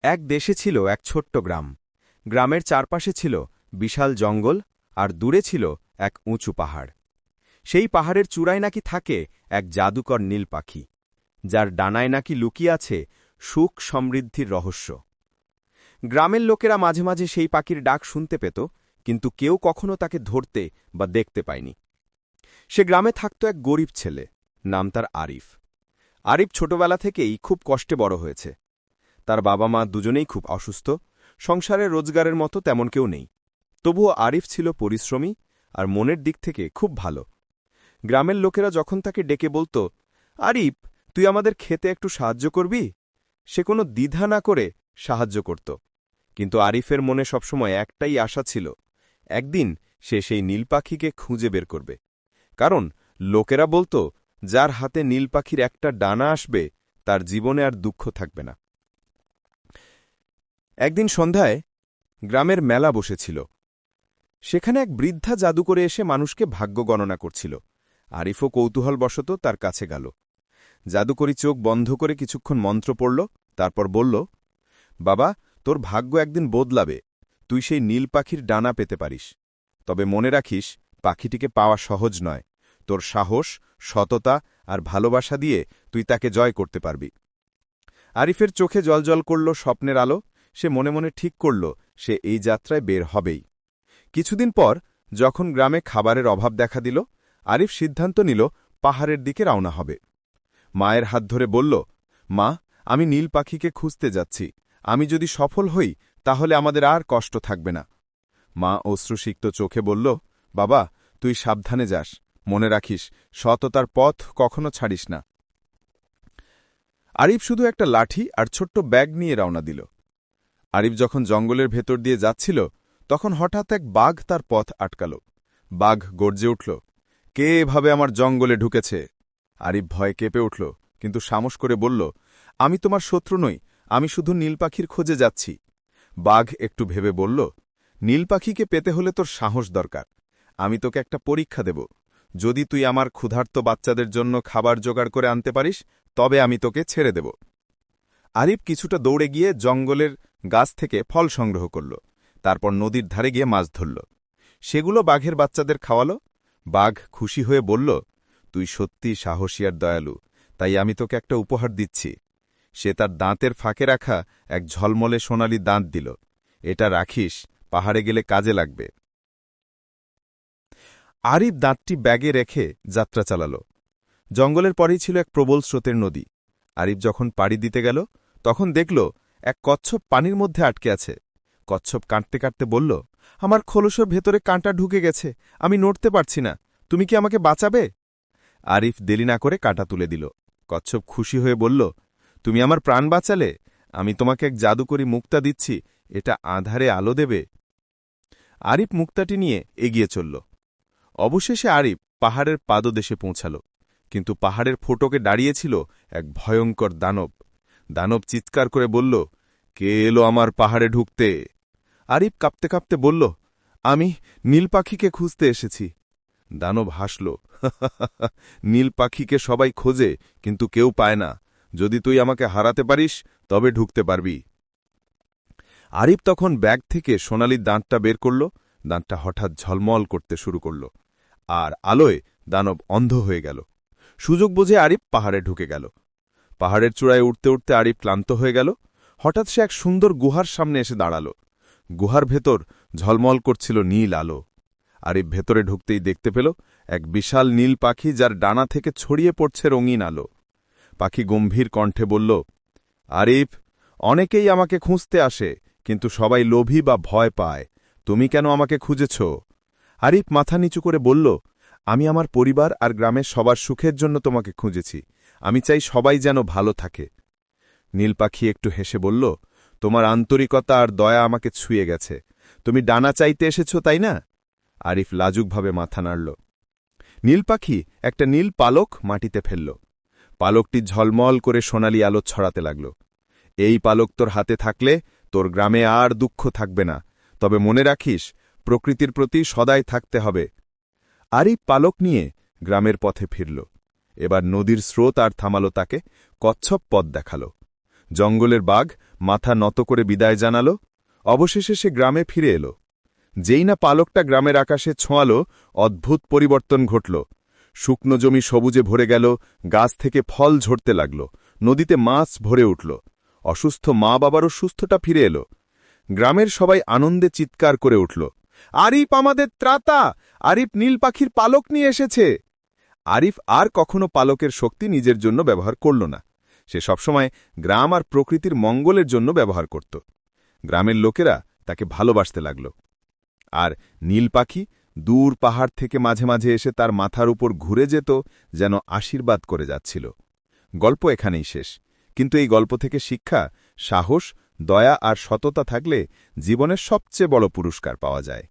এক দেশে ছিল এক ছোট্ট গ্রাম। গ্রামের চারপাশে ছিল বিশাল জঙ্গল, আর দূরে ছিল এক উঁচু পাহাড়। সেই পাহাড়ের চূড়ায় নাকি থাকে এক জাদুকর নীল পাখি, যার ডানায় নাকি লুকিয়ে আছে সুখ সমৃদ্ধির রহস্য। গ্রামের লোকেরা মাঝে মাঝে সেই পাখির ডাক শুনতে পেত, কিন্তু কেউ কখনো তাকে ধরতে বা দেখতে পায়নি। সে গ্রামে থাকত এক গরিব ছেলে, নাম তার আরিফ। আরিফ ছোটবেলা থেকেই খুব কষ্টে বড় হয়েছে। তার বাবা মা দুজনেই খুব অসুস্থ, সংসারে রোজগারের মতো তেমন কেউ নেই। তবুও আরিফ ছিল পরিশ্রমী আর মনের দিক থেকে খুব ভালো। গ্রামের লোকেরা যখন তাকে ডেকে বলত, আরিফ, তুই আমাদের খেতে একটু সাহায্য করবি, সে কোনো দ্বিধা না করে সাহায্য করত। কিন্তু আরিফের মনে সবসময় একটাই আশা ছিল, একদিন সে সেই নীল পাখিকে খুঁজে বের করবে। কারণ লোকেরা বলত, যার হাতে নীল পাখির একটা ডানা আসবে তার জীবনে আর দুঃখ থাকবে না। একদিন সন্ধ্যায় গ্রামের মেলা বসেছিল। সেখানে এক বৃদ্ধা জাদু করে এসে মানুষকে ভাগ্য গণনা করছিল। আরিফও কৌতূহলবশত তার কাছে গেল। জাদুকরি চোখ বন্ধ করে কিছুক্ষণ মন্ত্র পড়ল, তারপর বলল, বাবা, তোর ভাগ্য একদিন বদলাবে। তুই সেই নীল পাখির ডানা পেতে পারিস। তবে মনে রাখিস, পাখিটিকে পাওয়া সহজ নয়। তোর সাহস, সততা আর ভালোবাসা দিয়ে তুই তাকে জয় করতে পারবি। আরিফের চোখে জলজল করল স্বপ্নের আলো। সে মনে মনে ঠিক করল, সে এই যাত্রায় বের হবেই। কিছুদিন পর যখন গ্রামে খাবারের অভাব দেখা দিল, আরিফ সিদ্ধান্ত নিল পাহাড়ের দিকে রওনা হবে। মায়ের হাত ধরে বলল, মা, আমি নীল পাখিকে খুঁজতে যাচ্ছি। আমি যদি সফল হই তাহলে আমাদের আর কষ্ট থাকবে না। মা অশ্রুসিক্ত চোখে বলল, বাবা, তুই সাবধানে যাস। মনে রাখিস, সততার পথ কখনো ছাড়িস না। আরিফ শুধু একটা লাঠি আর ছোট্ট ব্যাগ নিয়ে রওনা দিল। আরিফ যখন জঙ্গলের ভেতর দিয়ে যাচ্ছিল, তখন হঠাৎ এক বাঘ তার পথ আটকাল। বাঘ গর্জে উঠল, কে এভাবে আমার জঙ্গলে ঢুকেছে? আরিফ ভয়ে কেঁপে উঠল, কিন্তু সাহস করে বলল, আমি তোমার শত্রু নই, আমি শুধু নীল পাখির খোঁজে যাচ্ছি। বাঘ একটু ভেবে বলল, নীল পাখিকে পেতে হলে তোর সাহস দরকার। আমি তোকে একটা পরীক্ষা দেব। যদি তুই আমার ক্ষুধার্ত বাচ্চাদের জন্য খাবার জোগাড় করে আনতে পারিস, তবে আমি তোকে ছেড়ে দেব। আরিফ কিছুটা দৌড়ে গিয়ে জঙ্গলের গাছ থেকে ফল সংগ্রহ করল। তারপর নদীর ধারে গিয়ে মাছ ধরল। সেগুলো বাঘের বাচ্চাদের খাওয়ালো। বাঘ খুশি হয়ে বলল, তুই সত্যি সাহসী আর দয়ালু, তাই আমি তোকে একটা উপহার দিচ্ছি। সে তার দাঁতের ফাঁকে রাখা এক ঝলমলে সোনালি দাঁত দিল। এটা রাখিস, পাহাড়ে গেলে কাজে লাগবে। আরিফ দাঁতটি ব্যাগে রেখে যাত্রা চালাল। জঙ্গলের পরেই ছিল এক প্রবল স্রোতের নদী। আরিফ যখন পাড়ি দিতে গেল, তখন দেখল এক কচ্ছপ পানির মধ্যে আটকে আছে। কচ্ছপ কাঁদতে কাঁদতে বলল, আমার খোলসের ভেতরে কাঁটা ঢুকে গেছে, আমি নড়তে পারছি না, তুমি কি আমাকে বাঁচাবে? আরিফ দেরি না করে কাঁটা তুলে দিল। কচ্ছপ খুশি হয়ে বলল, তুমি আমার প্রাণ বাঁচালে, আমি তোমাকে এক জাদুকরি মুক্তা দিচ্ছি, এটা আঁধারে আলো দেবে। আরিফ মুক্তাটি নিয়ে এগিয়ে চলল। অবশেষে আরিফ পাহাড়ের পাদদেশে পৌঁছাল। কিন্তু পাহাড়ের ফটকে দাঁড়িয়েছিল এক ভয়ঙ্কর দানব। দানব চিৎকার করে বলল, কে এলো আমার পাহাড়ে ঢুকতে? আরিফ কাঁপতে কাঁপতে বলল, আমি নীল পাখিকে খুঁজতে এসেছি। দানব হাসল, নীল পাখিকে সবাই খোঁজে, কিন্তু কেউ পায় না। যদি তুই আমাকে হারাতে পারিস, তবে ঢুকতে পারবি। আরিফ তখন ব্যাগ থেকে সোনালির দাঁতটা বের করল। দাঁতটা হঠাৎ ঝলমল করতে শুরু করল, আর আলোয় দানব অন্ধ হয়ে গেল। সুযোগ বুঝে আরিফ পাহাড়ে ঢুকে গেল। পাহাড়ের চূড়ায় উঠতে উঠতে আরিফ ক্লান্ত হয়ে গেল। হঠাৎ সে এক সুন্দর গুহার সামনে এসে দাঁড়াল। গুহার ভেতর ঝলমল করছিল নীল আলো। আরিফ ভেতরে ঢুকতেই দেখতে পেল এক বিশাল নীল পাখি, যার ডানা থেকে ছড়িয়ে পড়ছে রঙিন আলো। পাখি গম্ভীর কণ্ঠে বলল, আরিফ, অনেকেই আমাকে খুঁজতে আসে, কিন্তু সবাই লোভী বা ভয় পায়। তুমি কেন আমাকে খুঁজেছ? আরিফ মাথা নিচু করে বলল, আমি আমার পরিবার আর গ্রামের সবার সুখের জন্য তোমাকে খুঁজেছি। আমি চাই সবাই যেন ভালো থাকে। নীল পাখি একটু হেসে বলল, তোমার আন্তরিকতা আর দয়া আমাকে ছুঁয়ে গেছে। তুমি ডানা চাইতে এসেছ, তাই না? আরিফ লাজুকভাবে মাথা নাড়ল। নীল পাখি একটা নীল পালক মাটিতে ফেলল। পালকটি ঝলমল করে সোনালি আলো ছড়াতে লাগল। এই পালক তোর হাতে থাকলে তোর গ্রামে আর দুঃখ থাকবে না। তবে মনে রাখিস, প্রকৃতির প্রতি সদাই থাকতে হবে। আরিফ পালক নিয়ে গ্রামের পথে ফিরল। এবার নদীর স্রোত আর থামাল তাকে, কচ্ছপ পথ দেখাল। জঙ্গলের বাঘ মাথা নত করে বিদায় জানাল। অবশেষে সে গ্রামে ফিরে এলো। যেই না পালকটা গ্রামের আকাশে ছোঁয়াল, অদ্ভুত পরিবর্তন ঘটল। শুকনো জমি সবুজে ভরে গেল, গাছ থেকে ফল ঝরতে লাগল, নদীতে মাছ ভরে উঠল। অসুস্থ মা বাবারও সুস্থটা ফিরে এলো। গ্রামের সবাই আনন্দে চিৎকার করে উঠল, আরিফ আমাদের ত্রাতা! আরিফ নীল পাখির পালক নিয়ে এসেছে। আরিফ আর কখনো পালকের শক্তি নিজের জন্য ব্যবহার করল না। সে সবসময় গ্রাম আর প্রকৃতির মঙ্গলের জন্য ব্যবহার করত। গ্রামের লোকেরা তাকে ভালোবাসতে লাগল। আর নীল পাখি দূর পাহাড় থেকে মাঝে মাঝে এসে তার মাথার উপর ঘুরে যেত, যেন আশীর্বাদ করে যাচ্ছিল। গল্প এখানেই শেষ, কিন্তু এই গল্প থেকে শিক্ষা, সাহস, দয়া আর সততা থাকলে জীবনের সবচেয়ে বড় পুরস্কার পাওয়া যায়।